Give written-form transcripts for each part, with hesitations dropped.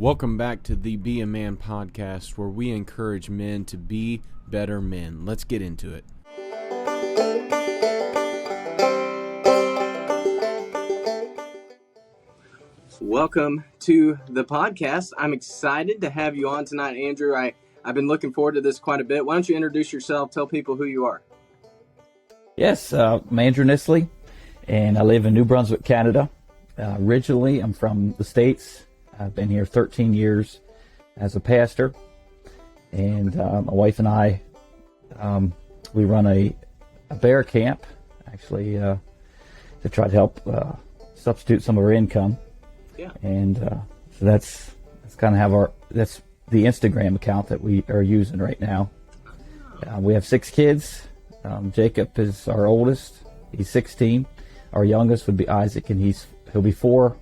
Welcome back to the Be a Man podcast, where we encourage men to be better men. Let's get into it. Welcome to the podcast. I'm excited to have you on tonight, Andrew. I've been looking forward to this quite a bit. Why don't you introduce yourself, tell people who you are? Yes, I'm Andrew Nissley, and I live in New Brunswick, Canada. Originally, I'm from the States. I've been here 13 years as a pastor, and my wife and I, we run a bear camp, actually, to try to help substitute some of our income. Yeah. And so that's kind of that's the Instagram account that we are using right now. We have 6 kids. Jacob is our oldest. He's 16. Our youngest would be Isaac, and he'll be 4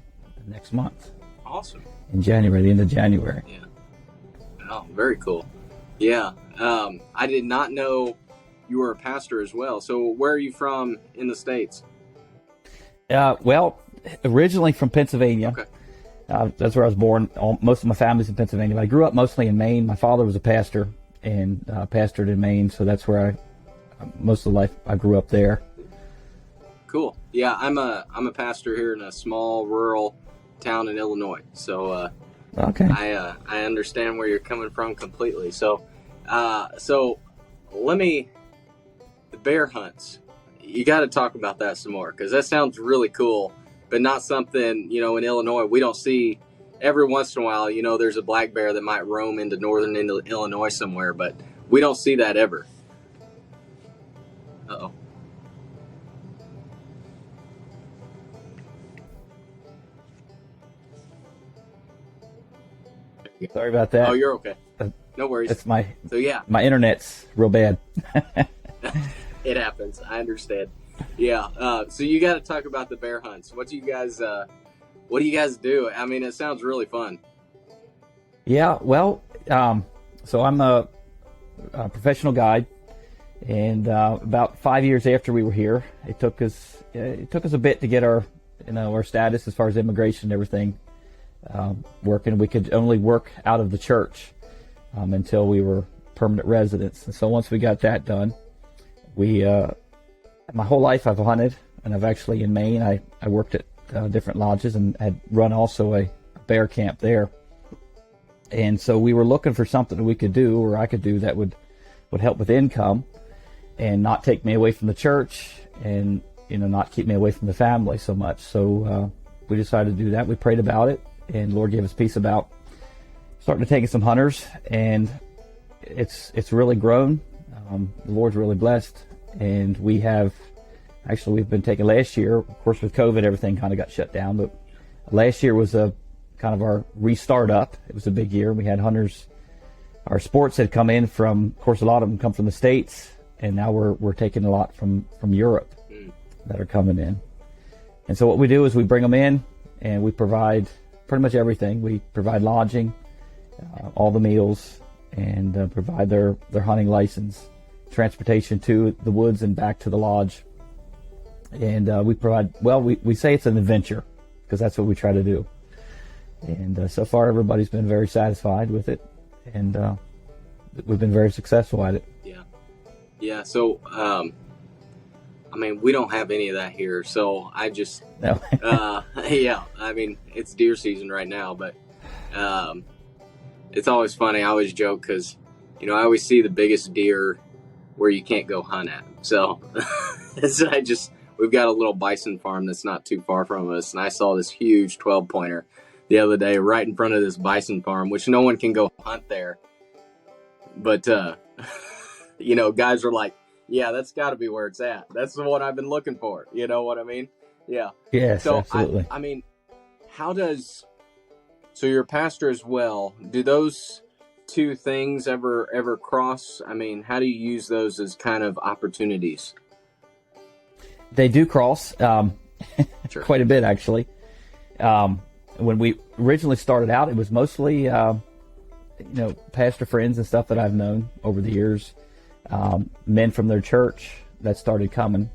next month. Awesome. In January, the end of January. Yeah. Oh, very cool. Yeah. I did not know you were a pastor as well. So where are you from in the States? Well, originally from Pennsylvania. Okay. That's where I was born. Most of my family's in Pennsylvania. I grew up mostly in Maine. My father was a pastor and pastored in Maine, so that's where most of the life I grew up there. Cool. Yeah, I'm a pastor here in a small rural town in Illinois. So okay. I understand where you're coming from completely. So the bear hunts. You got to talk about that some more, because that sounds really cool, but not something, in Illinois we don't see. Every once in a while, there's a black bear that might roam into northern Illinois somewhere, but we don't see that ever. Uh-oh. Sorry about that. Oh, you're okay. No worries. That's my internet's real bad. It happens. I understand. Yeah. So you got to talk about the bear hunts. What do you guys do? I mean, it sounds really fun. Yeah. Well, so I'm a professional guide, and about 5 years after we were here, it took us a bit to get our status as far as immigration and everything working. We could only work out of the church until we were permanent residents. And so once we got that done, my whole life I've hunted, and I've actually in Maine, I worked at different lodges and had run also a bear camp there. And so we were looking for something that we could do, or I could do, that would help with income and not take me away from the church, and not keep me away from the family so much. So we decided to do that. We prayed about it, and the Lord gave us peace about starting to take in some hunters, and it's really grown. The Lord's really blessed, and we've been taking last year. Of course, with COVID, everything kind of got shut down, but last year was a kind of our restart up. It was a big year. We had hunters. Our sports had come in from, of course, a lot of them come from the States, and now we're taking a lot from Europe that are coming in. And so what we do is we bring them in, and we provide pretty much everything. We provide lodging, all the meals, and provide their hunting license, transportation to the woods and back to the lodge. And we provide, we say it's an adventure, because that's what we try to do. And so far, everybody's been very satisfied with it, and we've been very successful at it. Yeah. So, we don't have any of that here. So I just, no. It's deer season right now, but it's always funny. I always joke because, I always see the biggest deer where you can't go hunt at. So, we've got a little bison farm that's not too far from us, and I saw this huge 12-pointer the other day right in front of this bison farm, which no one can go hunt there. But, guys are like, yeah, that's got to be where it's at. That's the one I've been looking for. You know what I mean? Yeah. Yes, so absolutely. So you're a pastor as well. Do those two things ever cross? I mean, how do you use those as kind of opportunities? They do cross Sure. quite a bit, actually. When we originally started out, it was mostly, pastor friends and stuff that I've known over the years, men from their church that started coming.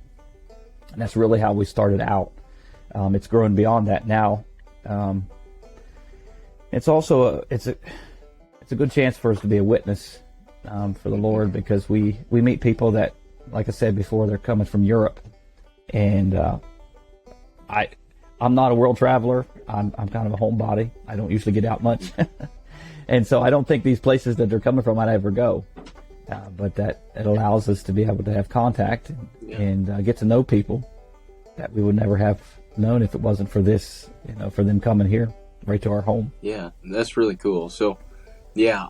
And that's really how we started out. It's grown beyond that now. It's also it's a good chance for us to be a witness for the Lord, because we meet people that, like I said before, they're coming from Europe, and I'm not a world traveler. I'm kind of a homebody. I don't usually get out much, and so I don't think these places that they're coming from I'd ever go. But that it allows us to be able to have contact and get to know people that we would never have known if it wasn't for this, for them coming here right to our home. Yeah, that's really cool. So, yeah,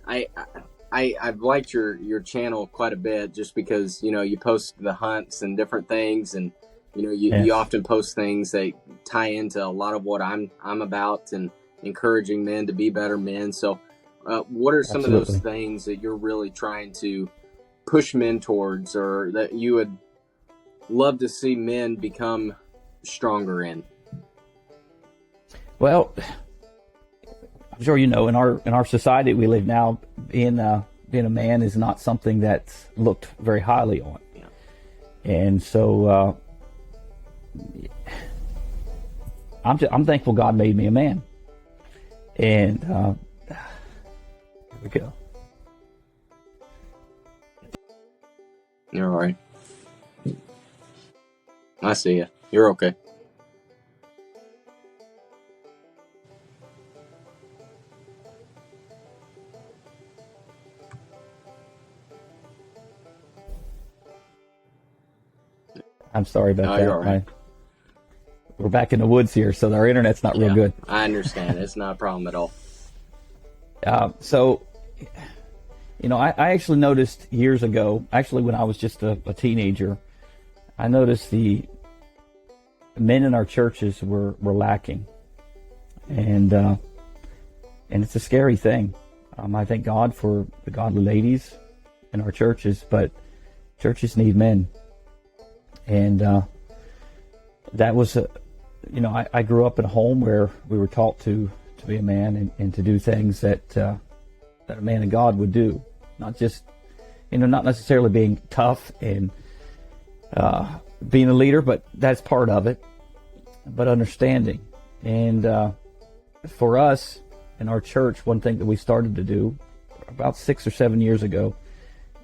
I've liked your channel quite a bit, just because you post the hunts and different things, and you often post things that tie into a lot of what I'm about, and encouraging men to be better men. So, what are some of those things that you're really trying to push men towards, or that you would love to see men become stronger in? Well, I'm sure in our society we live now, being a man is not something that's looked very highly on. Yeah. And so I'm thankful God made me a man. And here we go. You're all right. I see you. You're okay. I'm sorry about that. You're all right. We're back in the woods here, so our internet's not real good. I understand. It's not a problem at all. So, I actually noticed years ago, when I was just a teenager, I noticed the men in our churches were lacking. And it's a scary thing. I thank God for the godly ladies in our churches, but churches need men. And that was, I grew up in a home where we were taught to be a man and to do things that a man of God would do. Not just, not necessarily being tough and being a leader, but that's part of it, but understanding. And for us in our church, one thing that we started to do about 6 or 7 years ago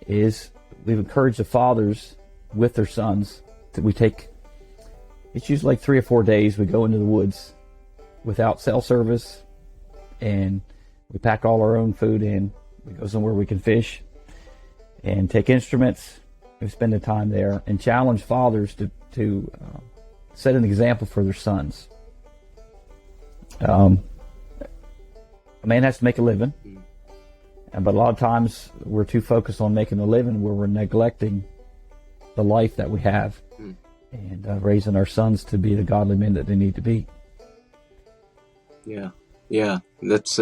is we've encouraged the fathers with their sons that it's usually like 3 or 4 days, we go into the woods without cell service, and we pack all our own food in. We go somewhere we can fish and take instruments. We spend the time there and challenge fathers to set an example for their sons. A man has to make a living, but a lot of times we're too focused on making a living where we're neglecting the life that we have and raising our sons to be the godly men that they need to be. Yeah, that's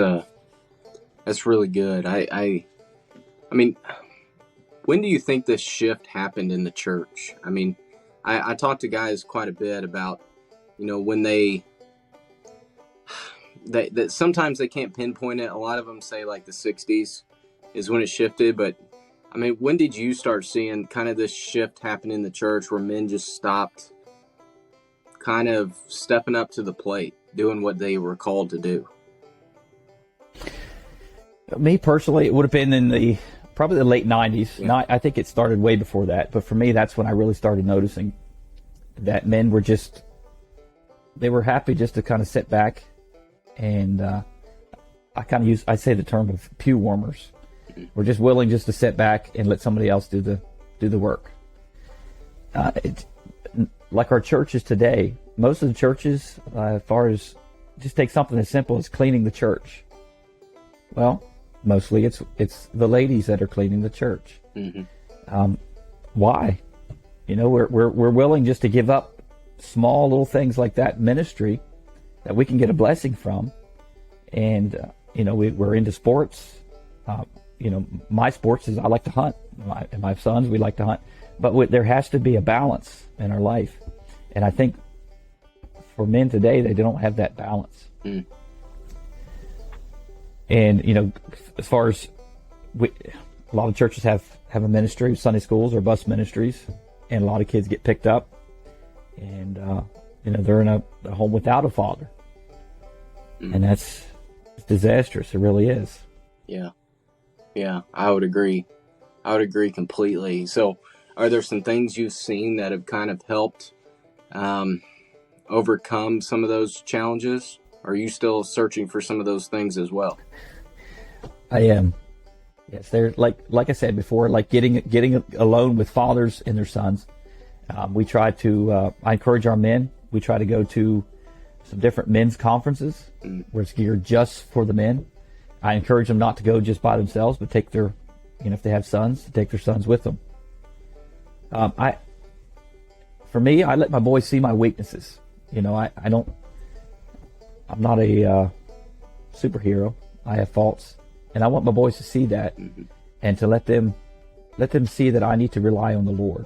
really good. I mean, when do you think this shift happened in the church? I mean, I talk to guys quite a bit about, when that sometimes they can't pinpoint it. A lot of them say like the 60s is when it shifted, but I mean, when did you start seeing kind of this shift happen in the church where men just stopped kind of stepping up to the plate, doing what they were called to do? Me personally, it would have been in probably the late 90s. Yeah. Now, I think it started way before that, but for me, that's when I really started noticing that men were they were happy just to kind of sit back, and I say the term of pew warmers. We're just willing just to sit back and let somebody else do the work. Like our churches today, most of the churches, as far as just take something as simple as cleaning the church. Well, mostly it's the ladies that are cleaning the church. Mm-hmm. Why? We're willing just to give up small little things like that ministry that we can get a blessing from, and we're into sports. My sports is I like to hunt. My sons, we like to hunt. But there has to be a balance in our life. And I think for men today, they don't have that balance. Mm. And, as far as a lot of churches have a ministry, Sunday schools or bus ministries, and a lot of kids get picked up. And, they're in a home without a father. And that's disastrous. It really is. Yeah. Yeah, I would agree. I would agree completely. So, are there some things you've seen that have kind of helped overcome some of those challenges? Are you still searching for some of those things as well? I am. Yes, they're like I said before, like getting alone with fathers and their sons. We try to. I encourage our men. We try to go to some different men's conferences where it's geared just for the men. I encourage them not to go just by themselves, but take their, if they have sons, to take their sons with them. For me, I let my boys see my weaknesses. I'm not a superhero. I have faults, and I want my boys to see that, and to let them see that I need to rely on the Lord.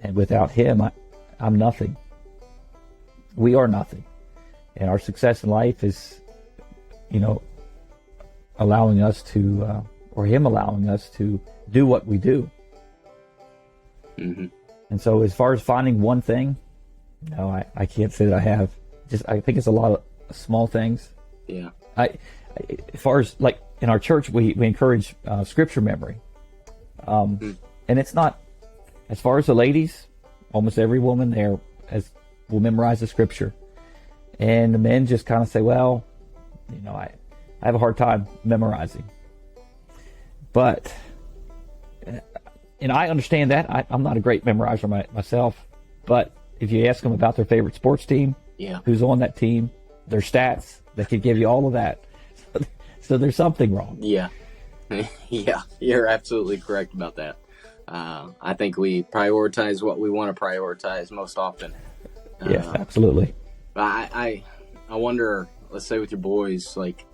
And without Him, I'm nothing. We are nothing, and our success in life is, allowing us to, or Him allowing us to do what we do. Mm-hmm. And so, as far as finding one thing, no, I can't say that I have. I think it's a lot of small things. Yeah. As far as like in our church, we encourage scripture memory, and it's not. As far as the ladies, almost every woman there will memorize the scripture, and the men just kind of say, "Well, I have a hard time memorizing." But, and I understand that. I'm not a great memorizer myself, but if you ask them about their favorite sports team, who's on that team, their stats, they could give you all of that. So there's something wrong. Yeah. Yeah, you're absolutely correct about that. I think we prioritize what we want to prioritize most often. Yes, absolutely. I wonder, let's say with your boys, like,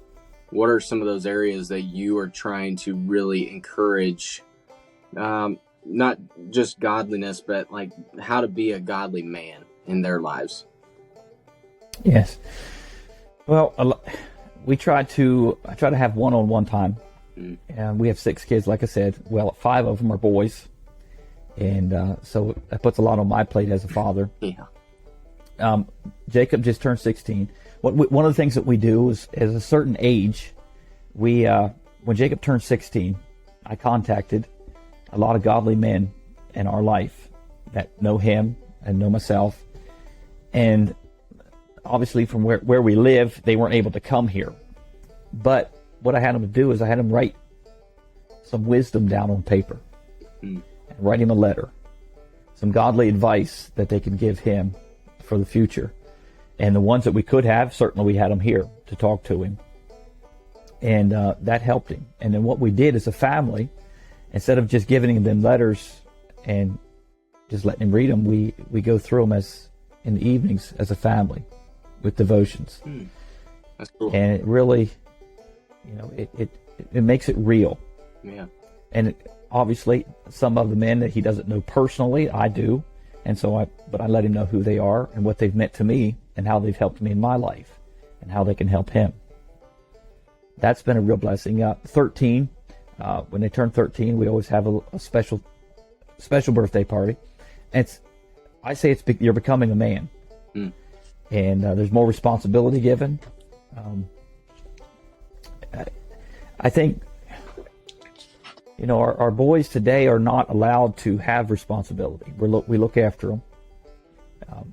what are some of those areas that you are trying to really encourage, not just godliness, but like how to be a godly man in their lives? Yes. Well, I try to have one-on-one time. And we have 6 kids, like I said. Well, 5 of them are boys. And so that puts a lot on my plate as a father. Yeah. Jacob just turned 16. One of the things that we do is, at a certain age, when Jacob turned 16, I contacted a lot of godly men in our life that know him and know myself. And obviously from where we live, they weren't able to come here. But what I had them do is I had them write some wisdom down on paper and write him a letter, some godly advice that they could give him for the future. And the ones that we could have, certainly we had them here to talk to him. And that helped him. And then what we did as a family, instead of just giving them letters and just letting him read them, we go through them in the evenings as a family with devotions. That's cool. And it really, it makes it real. Yeah. And obviously, some of the men that he doesn't know personally, I do. And so I let him know who they are and what they've meant to me and how they've helped me in my life and how they can help him. That's been a real blessing. 13, when they turn 13, we always have a special birthday party. And I say you're becoming a man. And there's more responsibility given. I think, our boys today are not allowed to have responsibility. We look after them.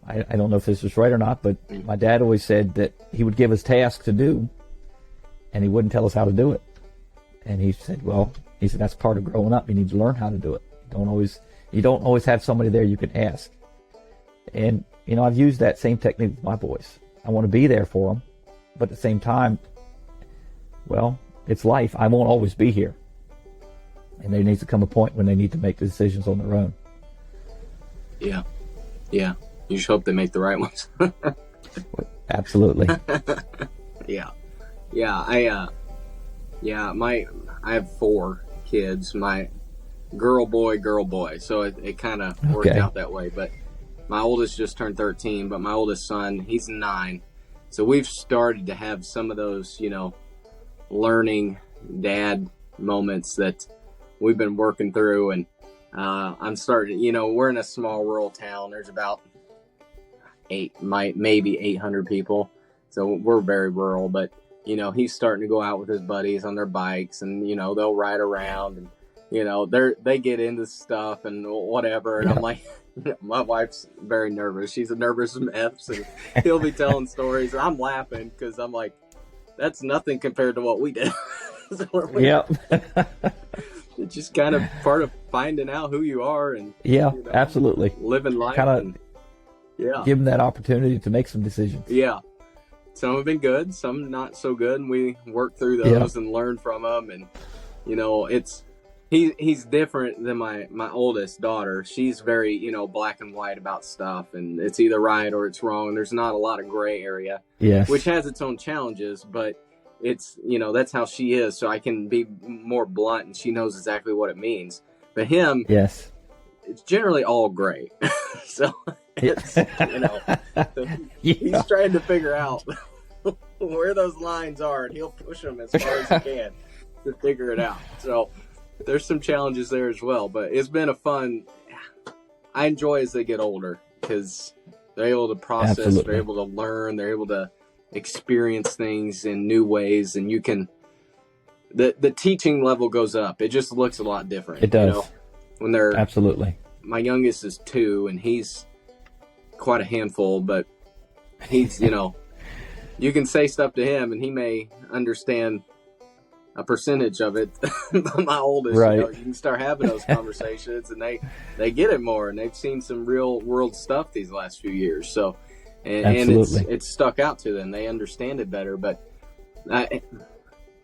I don't know if this is right or not, but my dad always said that he would give us tasks to do, and he wouldn't tell us how to do it. And he said, that's part of growing up. You need to learn how to do it. You don't always have somebody there you can ask. And I've used that same technique with my boys. I want to be there for them, but at the same time, it's life. I won't always be here. And there needs to come a point when they need to make the decisions on their own. Yeah. Yeah. You just hope they make the right ones. Absolutely. Yeah. Yeah. I have 4 kids. My girl, boy. So it kind of worked out that way. But my oldest just turned 13, but my oldest son, he's 9. So we've started to have some of those, learning dad moments that we've been working through. And I'm starting, we're in a small rural town. There's about maybe 800 people. So we're very rural, but you know, he's starting to go out with his buddies on their bikes, and you know, they'll ride around, and you know, they get into stuff and whatever. And I'm like, my wife's very nervous. She's a nervous mess, and he'll be telling stories, and I'm laughing because I'm like, that's nothing compared to what we did. It's just kind of part of finding out who you are, and absolutely living life. Kind of give them that opportunity to make some decisions. Yeah. Some have been good, some not so good, and we work through those and learn from them. And you know, he's different than my oldest daughter. She's very, you know, black and white about stuff, and it's either right or it's wrong. There's not a lot of gray area, which has its own challenges, but it's, you know, that's how she is. So I can be more blunt, and she knows exactly what it means. But him, it's generally all gray. So it's, you know, he's trying to figure out where those lines are, and he'll push them as far as he can to figure it out. So there's some challenges there as well, but it's been I enjoy as they get older, because they're able to process, they're able to learn, they're able to experience things in new ways, and you can, the teaching level goes up. It just looks a lot different. It does. You know, when they're my youngest is 2, and he's quite a handful, but he's, you know, you can say stuff to him and he may understand a percentage of it. But my oldest, you know, you can start having those conversations, and they get it more, and they've seen some real world stuff these last few years. So, and it's stuck out to them. They understand it better. But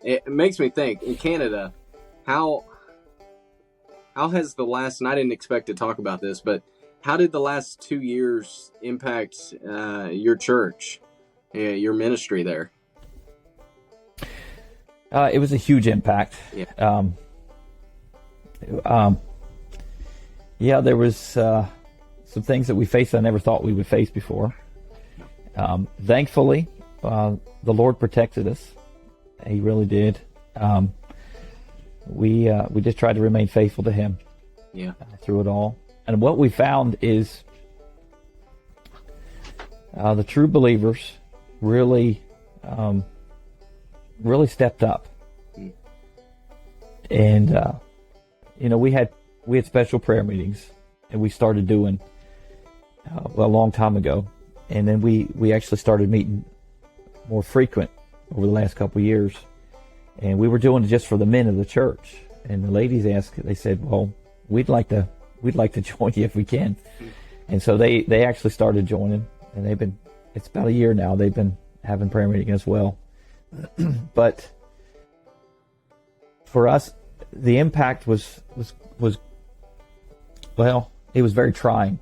it makes me think, in Canada, how has the last, and I didn't expect to talk about this, but how did the last 2 years impact your church, your ministry there? It was a huge impact. There was some things that we faced I never thought we would face before. Thankfully, the Lord protected us. He really did. We just tried to remain faithful to Him through it all. And what we found is the true believers really stepped up. And you know, we had special prayer meetings, and we started doing a long time ago, and then we actually started meeting more frequent over the last couple of years, and we were doing it just for the men of the church. And the ladies they said, well, we'd like to join you if we can. And so they actually started joining, and it's about a year now they've been having prayer meeting as well. But for us, the impact was well, it was very trying.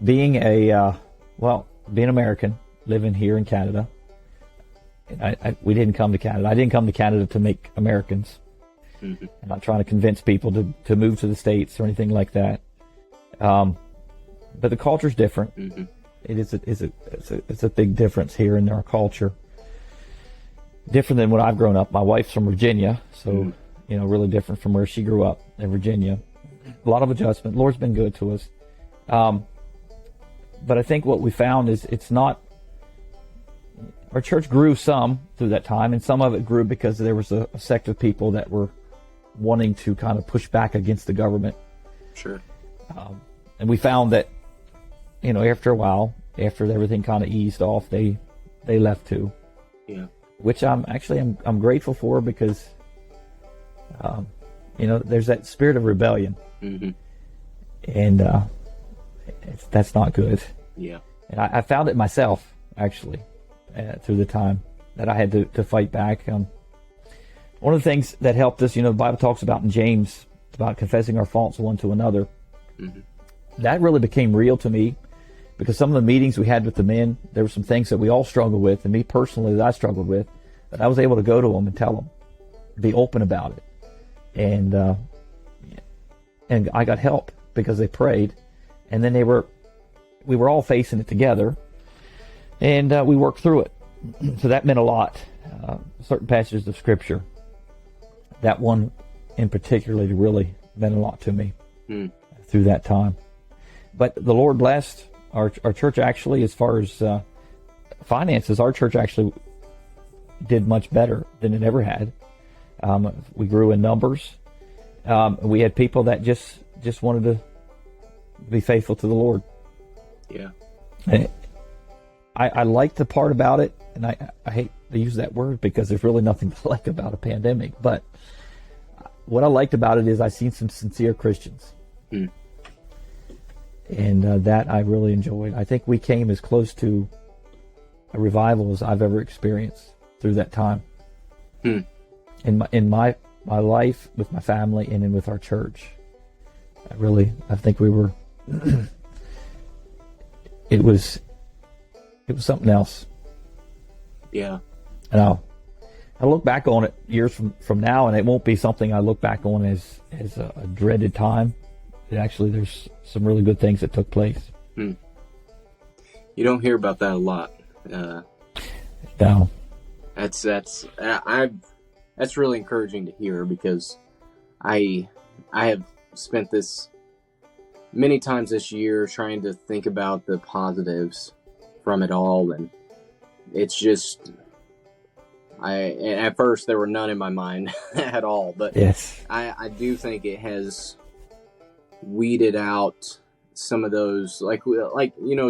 Being American, living here in Canada, we didn't come to Canada. I didn't come to Canada to make Americans. I'm not trying to convince people to move to the States or anything like that. But the culture's different. It's a big difference here in our culture. Different than when I've grown up. My wife's from Virginia, so you know, really different from where she grew up in Virginia. A lot of adjustment. Lord's been good to us. But I think what we found is it's not. Our church grew some through that time, and some of it grew because there was a sect of people that were wanting to kind of push back against the government. Sure. And we found that, you know, after a while, after everything kind of eased off, they left too. Yeah. Which I'm grateful for, because, you know, there's that spirit of rebellion. And that's not good. Yeah. And I found it myself, actually, through the time that I had to fight back. One of the things that helped us, you know, the Bible talks about in James about confessing our faults one to another. That really became real to me, because some of the meetings we had with the men, there were some things that we all struggled with, and me personally that I struggled with, but I was able to go to them and tell them, be open about it. And I got help because they prayed, and then we were all facing it together, and we worked through it. So that meant a lot. Certain passages of Scripture, that one in particular really meant a lot to me through that time. But the Lord blessed our church, actually, as far as finances, our church actually did much better than it ever had. We grew in numbers. We had people that just wanted to be faithful to the Lord. Yeah. I like the part about it, and I hate to use that word because there's really nothing to like about a pandemic. But what I liked about it is I seen some sincere Christians. Mm. And that I really enjoyed. I think we came as close to a revival as I've ever experienced through that time. Hmm. In my life, with my family, and then with our church. I think we were. It was something else. Yeah. And I look back on it years from now, and it won't be something I look back on as a dreaded time. Actually, there's some really good things that took place. Hmm. You don't hear about that a lot. No. That's really encouraging to hear, because I have spent this many times this year trying to think about the positives from it all, and it's just at first there were none in my mind at all, but yes, I do think it has weeded out some of those, like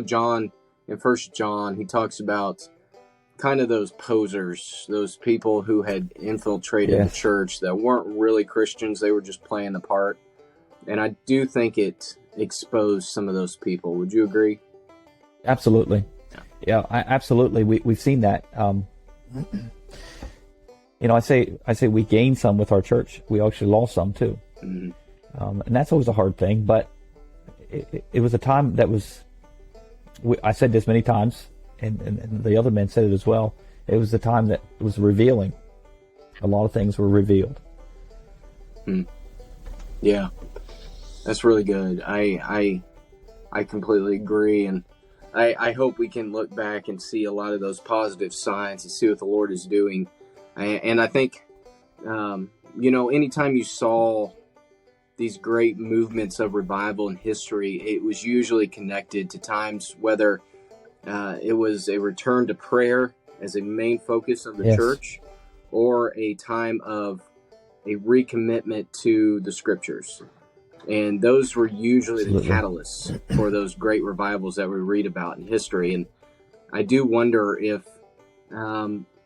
John in 1 John, he talks about kind of those posers, those people who had infiltrated the church that weren't really Christians. They were just playing the part. And I do think it exposed some of those people. Would you agree? Absolutely. Yeah, absolutely. We've seen that. I say we gained some with our church. We actually lost some too. Mm-hmm. And that's always a hard thing. But it was a time that was, I said this many times, and the other men said it as well. It was the time that was revealing. A lot of things were revealed. Yeah, that's really good. I completely agree, and I hope we can look back and see a lot of those positive signs and see what the Lord is doing. And I think, anytime you saw these great movements of revival in history, it was usually connected to times whether it was a return to prayer as a main focus of the church, or a time of a recommitment to the scriptures. And those were usually the catalysts for those great revivals that we read about in history. And I do wonder if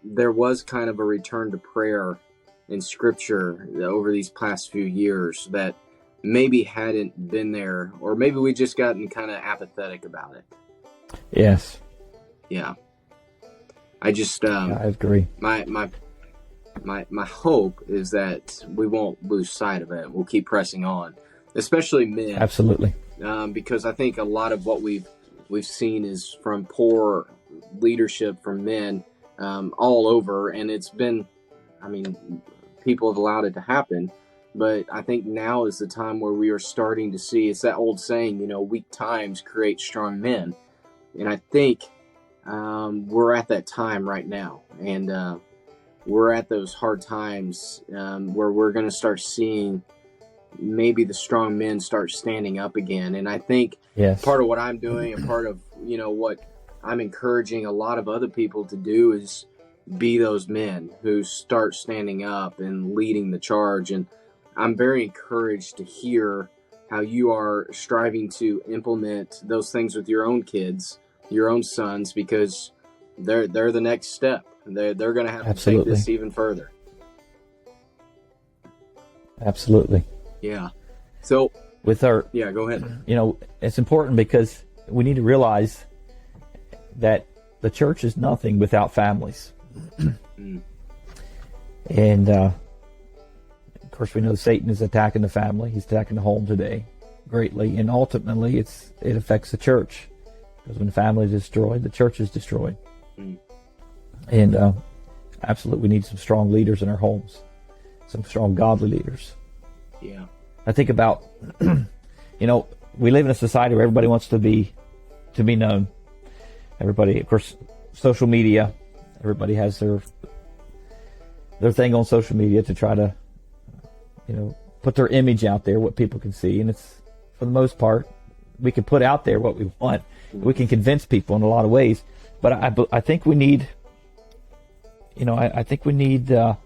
there was kind of a return to prayer in scripture over these past few years that maybe hadn't been there, or maybe we just gotten kind of apathetic about it. Yes. Yeah. I just I agree. My hope is that we won't lose sight of it. We'll keep pressing on, especially men. Absolutely. Because I think a lot of what we've seen is from poor leadership from men all over, and it's been, people have allowed it to happen. But I think now is the time where we are starting to see, it's that old saying, weak times create strong men. And I think we're at that time right now. And we're at those hard times where we're going to start seeing maybe the strong men start standing up again. And I think part of what I'm doing, and part of, what I'm encouraging a lot of other people to do, is be those men who start standing up and leading the charge. And I'm very encouraged to hear how you are striving to implement those things with your own kids, your own sons, because they're the next step. They're going to have to take this even further. Absolutely. Yeah. So with our, go ahead. It's important because we need to realize that the church is nothing without families. And of course, we know Satan is attacking the family. He's attacking the home today greatly, and ultimately it affects the church, because when the family is destroyed, the church is destroyed. And absolutely, we need some strong leaders in our homes, some strong godly leaders. Yeah. I think about, we live in a society where everybody wants to be known. Everybody, of course, social media. Everybody has their thing on social media to try to, put their image out there, what people can see. And it's, for the most part, we can put out there what we want. We can convince people in a lot of ways. But I think we need, I think we need, one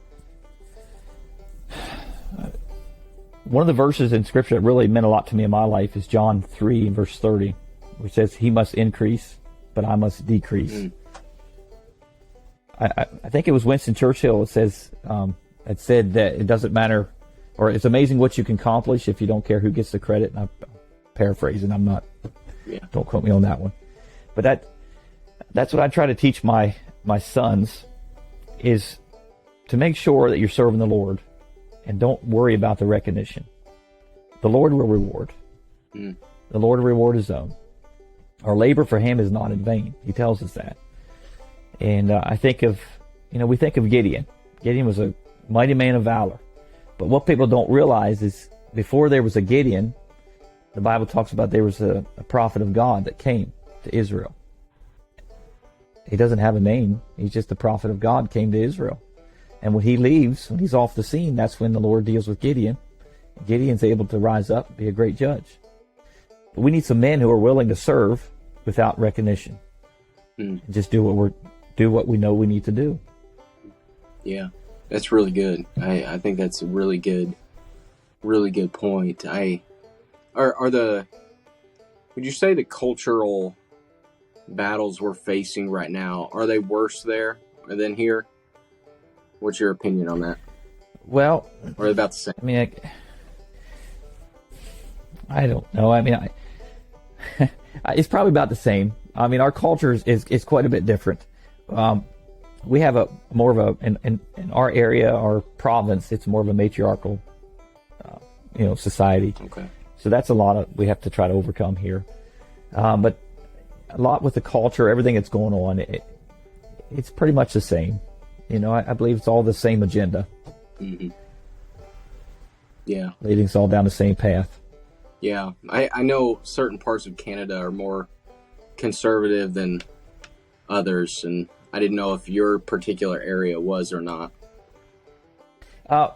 of the verses in Scripture that really meant a lot to me in my life is John 3, verse 30, which says, "He must increase, but I must decrease." Mm. I think it was Winston Churchill that said that it doesn't matter, or it's amazing what you can accomplish if you don't care who gets the credit. And I'm paraphrasing, I'm not, don't quote me on that one. But that's what I try to teach my sons, is to make sure that you're serving the Lord and don't worry about the recognition. The Lord will reward. Mm. The Lord will reward His own. Our labor for Him is not in vain. He tells us that. And I think of, we think of Gideon. Gideon was a mighty man of valor. But what people don't realize is before there was a Gideon, the Bible talks about there was a prophet of God that came to Israel. He doesn't have a name. He's just the prophet of God came to Israel. And when he leaves, when he's off the scene, that's when the Lord deals with Gideon. Gideon's able to rise up and be a great judge. But we need some men who are willing to serve without recognition. Mm. And just do what we know we need to do. Yeah, that's really good. I think that's a really good point. Would you say the cultural battles we're facing right now, are they worse there than here? What's your opinion on that? Well, or are they about the same? I mean, I don't know. I mean, it's probably about the same. I mean, our culture is quite a bit different. We have in our area, our province, it's more of a matriarchal, society. Okay. So that's we have to try to overcome here. But a lot with the culture, everything that's going on, it's pretty much the same. I believe it's all the same agenda. Mm-hmm. Yeah. Leading us all down the same path. Yeah. I know certain parts of Canada are more conservative than others, and I didn't know if your particular area was or not.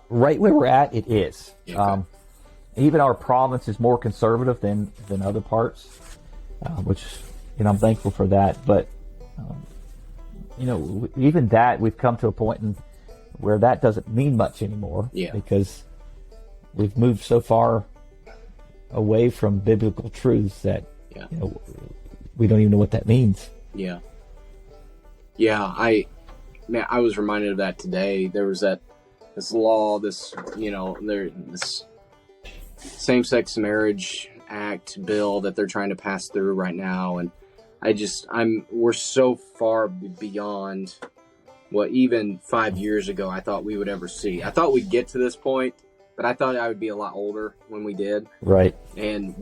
Right where we're at, it is. Okay. Even our province is more conservative than other parts, which, I'm thankful for that. But, even that, we've come to a point where that doesn't mean much anymore. Yeah. Because we've moved so far away from biblical truths that, we don't even know what that means. Yeah. Yeah, I was reminded of that today. There was this law, this same-sex marriage act bill that they're trying to pass through right now, and we're so far beyond what even 5 years ago I thought we would ever see. I thought we'd get to this point, but I thought I would be a lot older when we did. Right. And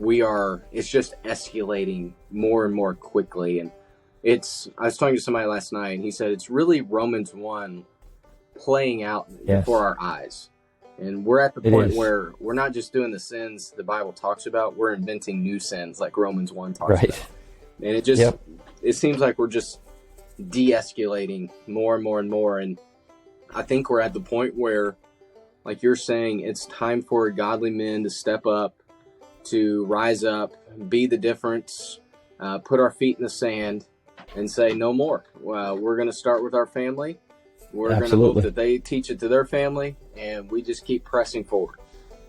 it's just escalating more and more quickly, and I was talking to somebody last night, and he said it's really Romans 1 playing out before our eyes. And we're at the point where we're not just doing the sins the Bible talks about, we're inventing new sins like Romans 1 talks about. And it seems like we're just de-escalating more and more and more. And I think we're at the point where, like you're saying, it's time for godly men to step up, to rise up, be the difference, put our feet in the sand, and say no more. We're going to start with our family. We're going to hope that they teach it to their family, and we just keep pressing forward.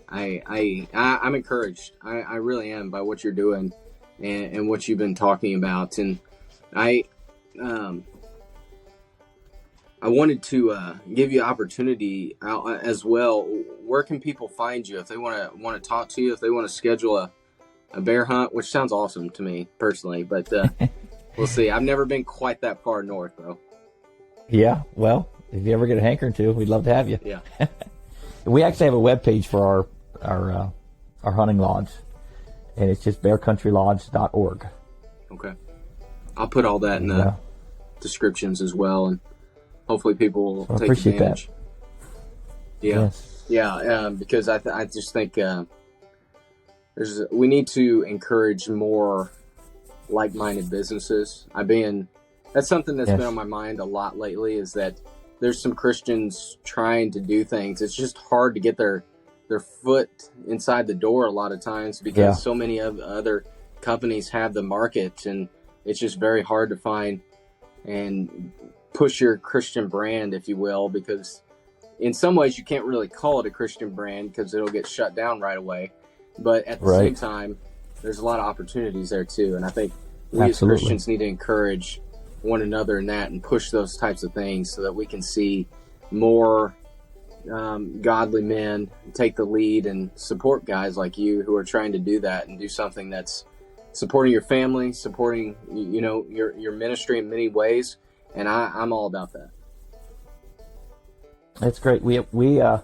I'm encouraged. I really am by what you're doing and what you've been talking about. And I wanted to give you opportunity as well. Where can people find you if they want to talk to you? If they want to schedule a bear hunt, which sounds awesome to me personally, but. We'll see. I've never been quite that far north, though. Yeah, well, if you ever get a hankering to, we'd love to have you. Yeah. We actually have a webpage for our hunting lodge, and it's just bearcountrylodge.org. Okay. I'll put all that in the descriptions as well, and hopefully people will take advantage. That. Yeah. Yes. Yeah, because I just think we need to encourage more like-minded businesses. That's something that's been on my mind a lot lately, is that there's some Christians trying to do things. It's just hard to get their foot inside the door a lot of times because so many of other companies have the market, and it's just very hard to find and push your Christian brand, if you will, because in some ways you can't really call it a Christian brand because it'll get shut down right away. But at the same time, there's a lot of opportunities there too. And I think we as Christians need to encourage one another in that and push those types of things so that we can see more godly men take the lead and support guys like you who are trying to do that and do something that's supporting your family, supporting, your ministry in many ways. And I'm all about that. That's great. We of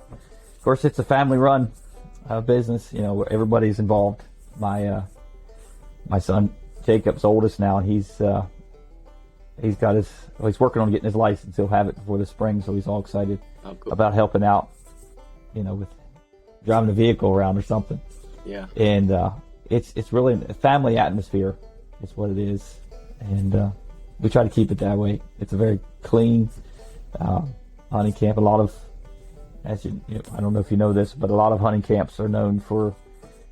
course, it's a family-run business. Where everybody's involved. My son Jacob's oldest now, and he's working on getting his license. He'll have it before the spring, so he's all excited about helping out. With driving a vehicle around or something. Yeah. And it's really a family atmosphere. Is what it is, and we try to keep it that way. It's a very clean hunting camp. A lot of, I don't know if you know this, but a lot of hunting camps are known for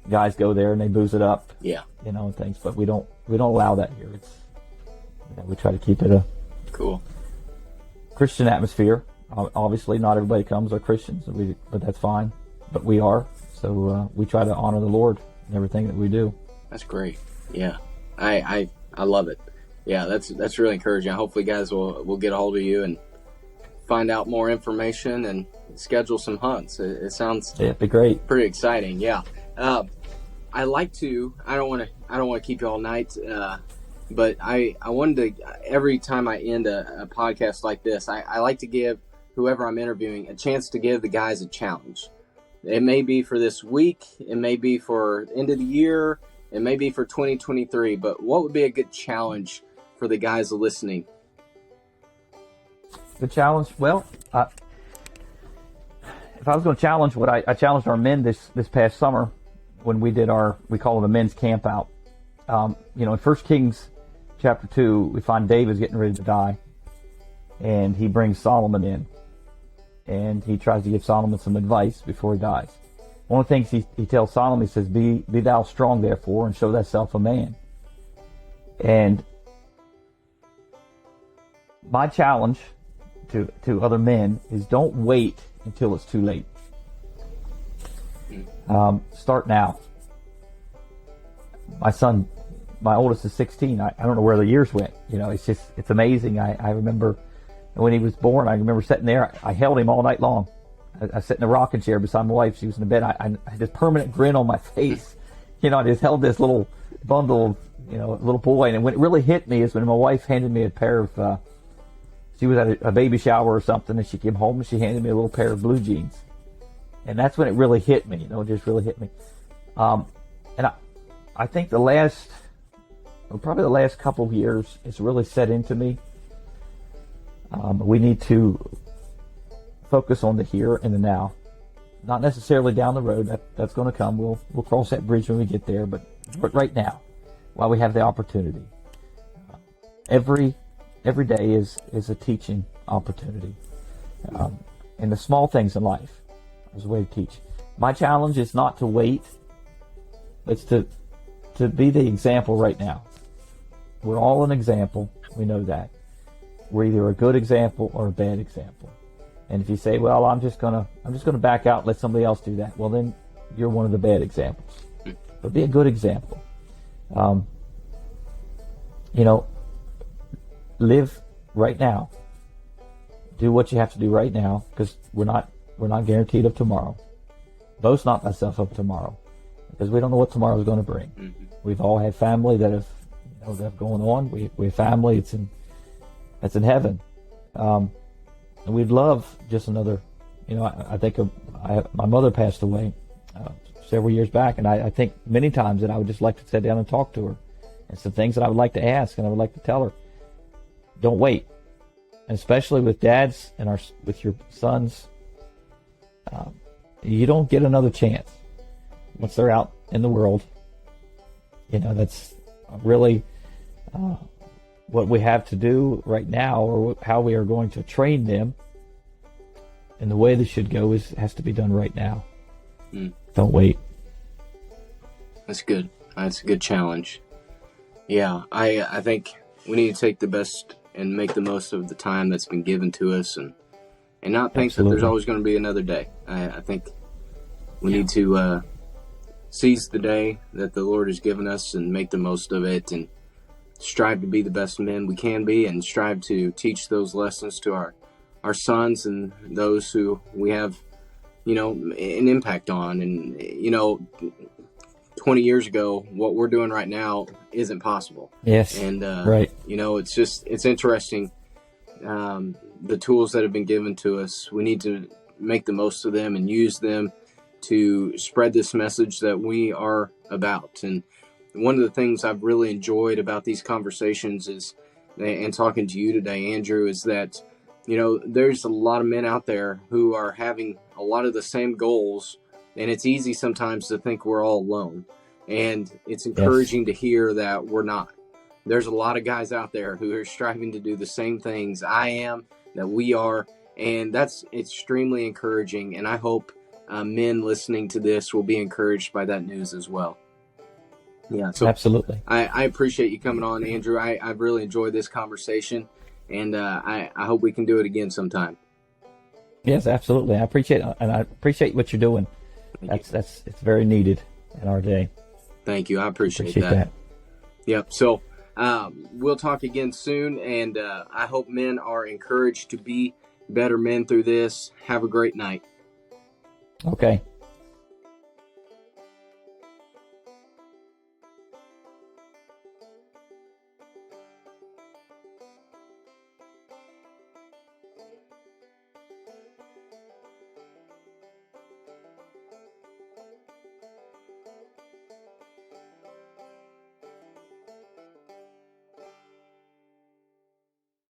guys go there and they booze it up. Yeah. And things. But we don't allow that here. We try to keep it a cool Christian atmosphere. Obviously, not everybody comes are Christians, but that's fine. But we are, so we try to honor the Lord in everything that we do. That's great. Yeah, I love it. Yeah, that's really encouraging. Hopefully, guys will get a hold of you and find out more information and schedule some hunts. It sounds it'd be great, pretty exciting. Yeah, I like to. I don't want to keep you all night. But I wanted to, every time I end a podcast like this, I like to give whoever I'm interviewing a chance to give the guys a challenge. It may be for this week, it may be for end of the year, it may be for 2023, but what would be a good challenge for the guys listening? The challenge? Well, if I was going to challenge what I challenged our men this past summer when we did we call it a men's camp out. In 1 Kings chapter 2, we find David's getting ready to die, and he brings Solomon in, and he tries to give Solomon some advice before he dies. One of the things he tells Solomon, he says, be thou strong therefore, and show thyself a man. And my challenge to other men is don't wait until it's too late. Start now. My oldest is 16. I don't know where the years went. It's amazing. I remember when he was born, I remember sitting there. I held him all night long. I sat in a rocking chair beside my wife. She was in the bed. I had this permanent grin on my face. I just held this little bundle of, little boy. And when it really hit me is when my wife handed me a pair of, she was at a baby shower or something, and she came home and she handed me a little pair of blue jeans. And that's when it really hit me, it just really hit me. And I think probably the last couple of years, it's really set into me. We need to focus on the here and the now, not necessarily down the road. That's going to come. We'll cross that bridge when we get there. But right now, while we have the opportunity, every day is a teaching opportunity, and the small things in life is a way to teach. My challenge is not to wait. It's to be the example right now. We're all an example. We know that. We're either a good example or a bad example. And if you say, well, I'm just gonna back out and let somebody else do that, well, then you're one of the bad examples. But be a good example. Live right now. Do what you have to do right now, because we're not guaranteed of tomorrow. Boast not thyself of tomorrow, because we don't know what tomorrow is going to bring. Mm-hmm. We've all had family that have going on. We have family that's in heaven. And we'd love just another, I think my mother passed away several years back, and I think many times that I would just like to sit down and talk to her, and some things that I would like to ask and I would like to tell her. Don't wait, and especially with dads and with your sons, you don't get another chance once they're out in the world. That's really what we have to do right now, or how we are going to train them. And the way this should go has to be done right now. Don't wait. That's good. That's a good challenge. Yeah, I think we need to take the best and make the most of the time that's been given to us, and not think Absolutely. that there's always going to be another day. I think we need to seize the day that the Lord has given us and make the most of it, and strive to be the best men we can be, and strive to teach those lessons to our sons and those who we have, an impact on. And, 20 years ago, what we're doing right now isn't possible. Yes. And, right. it's interesting. The tools that have been given to us, we need to make the most of them and use them to spread this message that we are about. And one of the things I've really enjoyed about these conversations is, and talking to you today, Andrew, is that, there's a lot of men out there who are having a lot of the same goals, and it's easy sometimes to think we're all alone. And it's encouraging to hear that we're not. There's a lot of guys out there who are striving to do the same things I am, that we are, and that's extremely encouraging. And I hope men listening to this will be encouraged by that news as well. Yeah, so absolutely. I appreciate you coming on, Andrew. I've really enjoyed this conversation, and I hope we can do it again sometime. Yes, absolutely. I appreciate it, and I appreciate what you're doing. It's very needed in our day. Thank you. I appreciate that. Yep. So we'll talk again soon, and I hope men are encouraged to be better men through this. Have a great night. Okay.